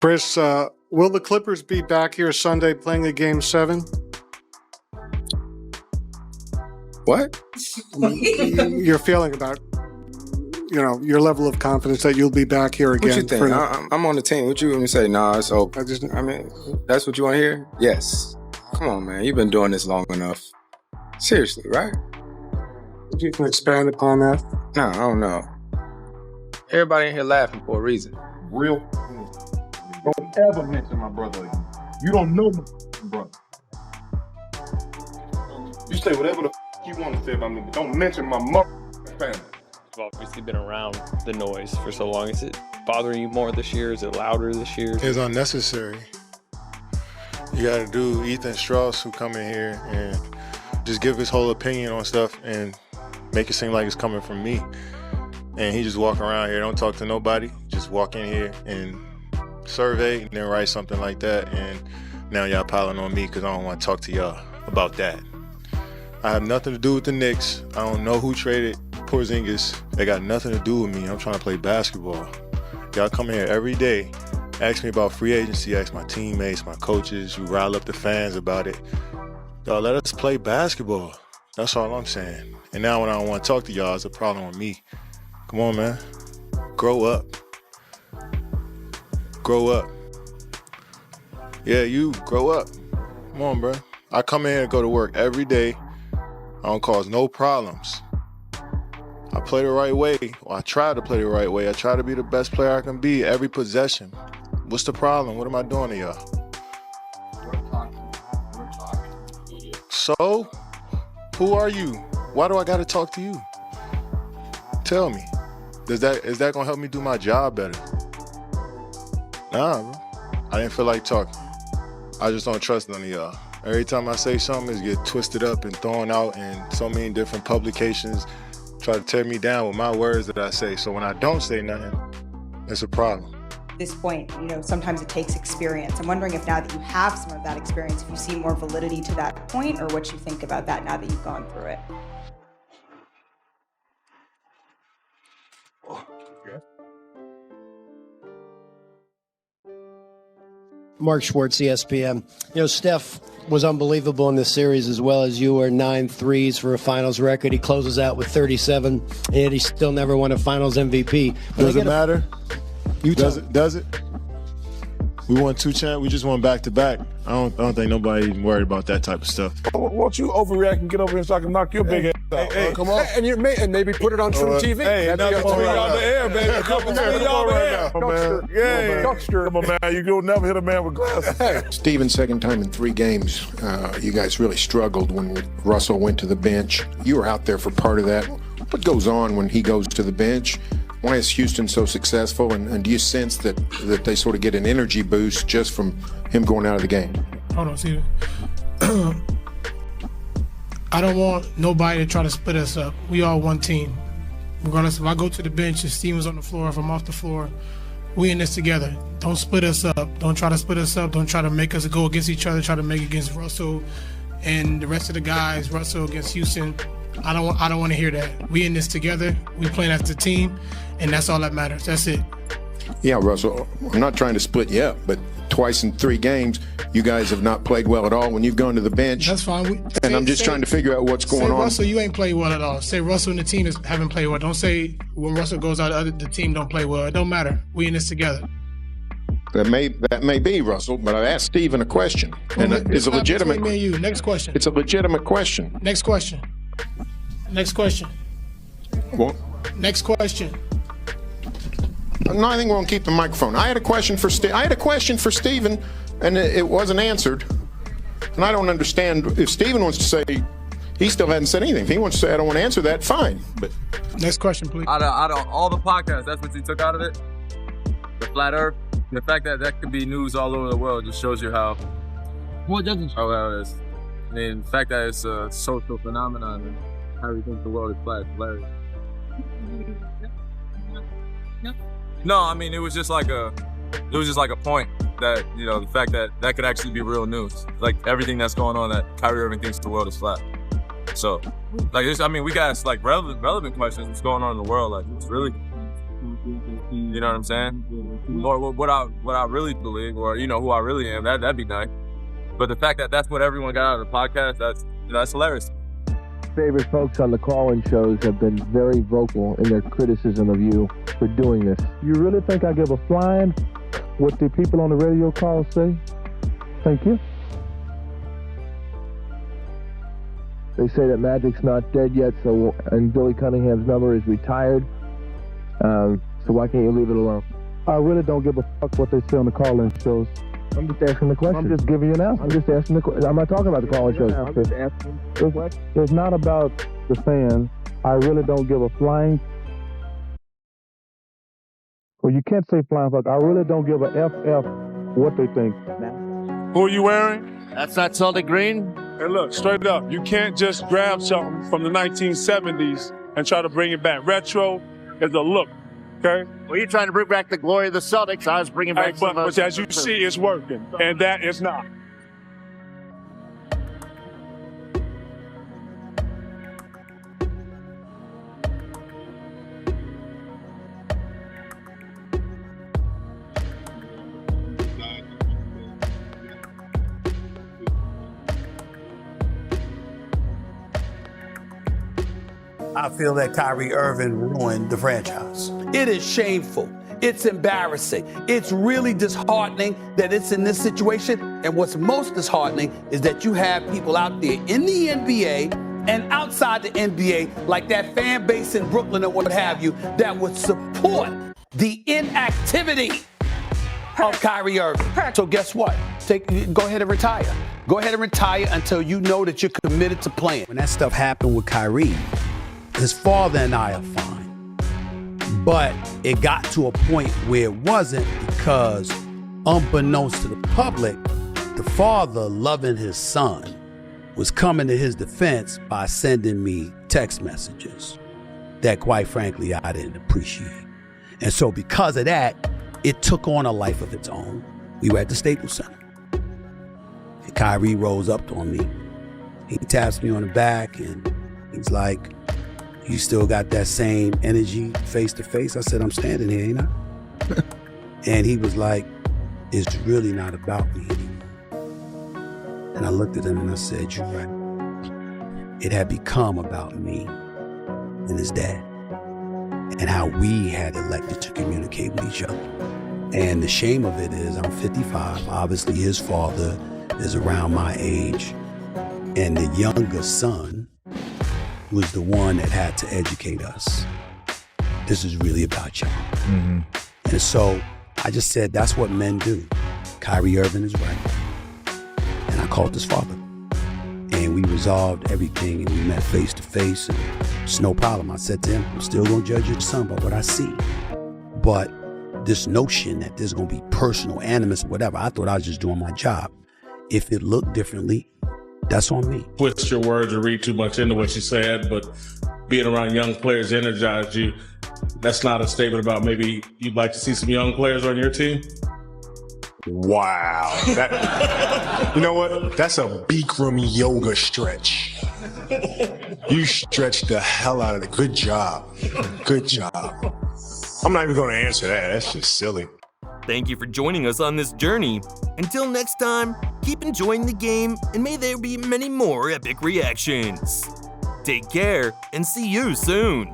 Chris, will the Clippers be back here Sunday playing the Game 7? What? Your feeling about, your level of confidence that you'll be back here again. What you think? I'm on the team. What you want me to say? Nah, it's over. I mean, that's what you want to hear? Yes. Come on, man. You've been doing this long enough. Seriously, right? You can expand upon that. No, I don't know. Everybody in here laughing for a reason. Real. Don't ever mention my brother again. You don't know my brother. You say whatever the you want to say about me, but don't mention my mother family. I've obviously been around the noise for so long. Is it bothering you more this year? Is it louder this year? It's unnecessary. You got to do Ethan Strauss, who come in here and just give his whole opinion on stuff and make it seem like it's coming from me. And he just walk around here, don't talk to nobody, just walk in here and survey and then write something like that. And now y'all piling on me because I don't want to talk to y'all about that. I have nothing to do with the Knicks. I don't know who traded Porzingis. They got nothing to do with me. I'm trying to play basketball. Y'all come here every day, ask me about free agency, ask my teammates, my coaches, you rile up the fans about it. Y'all let us play basketball. That's all I'm saying. And now when I don't want to talk to y'all, it's a problem with me. Come on, man. Grow up. Grow up. Yeah, you grow up. Come on, bro. I come in here and go to work every day. I don't cause no problems. I play the right way. Well, I try to play the right way. I try to be the best player I can be every possession. What's the problem? What am I doing to y'all? So, who are you? Why do I gotta talk to you? Tell me. Is that gonna help me do my job better? Nah, bro. I didn't feel like talking. I just don't trust none of y'all. Every time I say something, it's get twisted up and thrown out in so many different publications, try to tear me down with my words that I say. So when I don't say nothing, it's a problem. At this point, sometimes it takes experience. I'm wondering if now that you have some of that experience, if you see more validity to that point, or what you think about that now that you've gone through it. Mark Schwartz, ESPN. Steph was unbelievable in this series as well as you were. 9 threes for a finals record. He closes out with 37, and yet he still never won a finals MVP. Does it matter? Does it? We won 2 champs. We just won back-to-back. I don't think nobody even worried about that type of stuff. Won't you overreact and get over here so I can knock your big ass out? Hey, come on. And maybe put it on True TV. Hey, another tweet out the air, baby. Come on, Duckster. Come on, man. You'll never hit a man with glasses. Steven's second time in 3 games. You guys really struggled when Russell went to the bench. You were out there for part of that. What goes on when he goes to the bench? Why is Houston so successful? And do you sense that they sort of get an energy boost just from him going out of the game? Hold on, Steven. I don't want nobody to try to split us up. We all one team. Regardless if I go to the bench, if Steven's on the floor, if I'm off the floor, we in this together. Don't split us up. Don't try to split us up. Don't try to make us go against each other. Try to make it against Russell and the rest of the guys. Russell against Houston. I don't want to hear that. We in this together. We playing as a team, and that's all that matters. That's it. Yeah, Russell, I'm not trying to split you up, but twice in 3 games, you guys have not played well at all when you've gone to the bench. That's fine. I'm just trying to figure out what's going on. Russell, you ain't played well at all. Say Russell and the team haven't played well. Don't say when Russell goes out, the team don't play well. It don't matter. We in this together. That may be, Russell, but I asked Steven a question, and it's a legitimate. Me and you. Next question. It's a legitimate question. Next question. Next question. Well, next question. No, I think we're gonna keep the microphone. I had a question for Steven, and it wasn't answered. And I don't understand if Steven wants to say he still hasn't said anything. If he wants to say I don't want to answer that, fine. But next question, please. Out of all the podcasts, that's what you took out of it? The flat Earth. The fact that could be news all over the world just shows you how. What doesn't show how it is? I mean, the fact that it's a social phenomenon and how we think the world is flat is hilarious. No, I mean it was just like a point that the fact that could actually be real news. Like everything that's going on, that Kyrie Irving thinks the world is flat. So, we got like relevant questions. What's going on in the world? Like it's really, you know what I'm saying? or what I really believe, or who I really am. That'd be nice. But the fact that that's what everyone got out of the podcast, that's hilarious. Favorite folks on the call-in shows have been very vocal in their criticism of you for doing this. You really think I give a flying what the people on the radio call say? Thank you. They say that Magic's not dead yet, and Billy Cunningham's number is retired. So why can't you leave it alone? I really don't give a fuck what they say on the call-in shows. I'm just asking the question. I'm just giving you an answer. I'm just asking the question. I'm not talking about the call-in shows. I'm just asking the question. It's not about the fans. I really don't give a flying. Well, you can't say flying fuck. I really don't give a FF what they think. Who are you wearing? That's not Celtic green. Hey, look, straight up. You can't just grab something from the 1970s and try to bring it back. Retro is a look, okay? Well, you're trying to bring back the glory of the Celtics. I was bringing back some but as you see, it's working, and that is not. I feel that Kyrie Irving ruined the franchise. It is shameful. It's embarrassing. It's really disheartening that it's in this situation. And what's most disheartening is that you have people out there in the NBA and outside the NBA, like that fan base in Brooklyn or what have you, that would support the inactivity of Kyrie Irving. So guess what? Go ahead and retire. Go ahead and retire until you know that you're committed to playing. When that stuff happened with Kyrie, his father and I are fine. But it got to a point where it wasn't, because unbeknownst to the public, the father, loving his son, was coming to his defense by sending me text messages that, quite frankly, I didn't appreciate. And so because of that, it took on a life of its own. We were at the Staples Center. And Kyrie rose up on me. He taps me on the back and he's like, "You still got that same energy face to face?" I said, "I'm standing here, ain't I?" And he was like, "It's really not about me anymore." And I looked at him and I said, "You're right." It had become about me and his dad and how we had elected to communicate with each other. And the shame of it is I'm 55. Obviously, his father is around my age. And the younger son was the one that had to educate us. This is really about y'all. Mm-hmm. And so I just said, that's what men do. Kyrie Irving is right. And I called his father. And we resolved everything, and we met face to face, and it's no problem. I said to him, "I'm still gonna judge your son by what I see. But this notion that there's gonna be personal animus or whatever, I thought I was just doing my job. If it looked differently, that's on me." Twist your words or read too much into what you said, but being around young players energized you. That's not a statement about maybe you'd like to see some young players on your team? Wow. You know what? That's a Bikram yoga stretch. You stretched the hell out of it. Good job. Good job. I'm not even going to answer that. That's just silly. Thank you for joining us on this journey. Until next time, keep enjoying the game, and may there be many more epic reactions. Take care, and see you soon.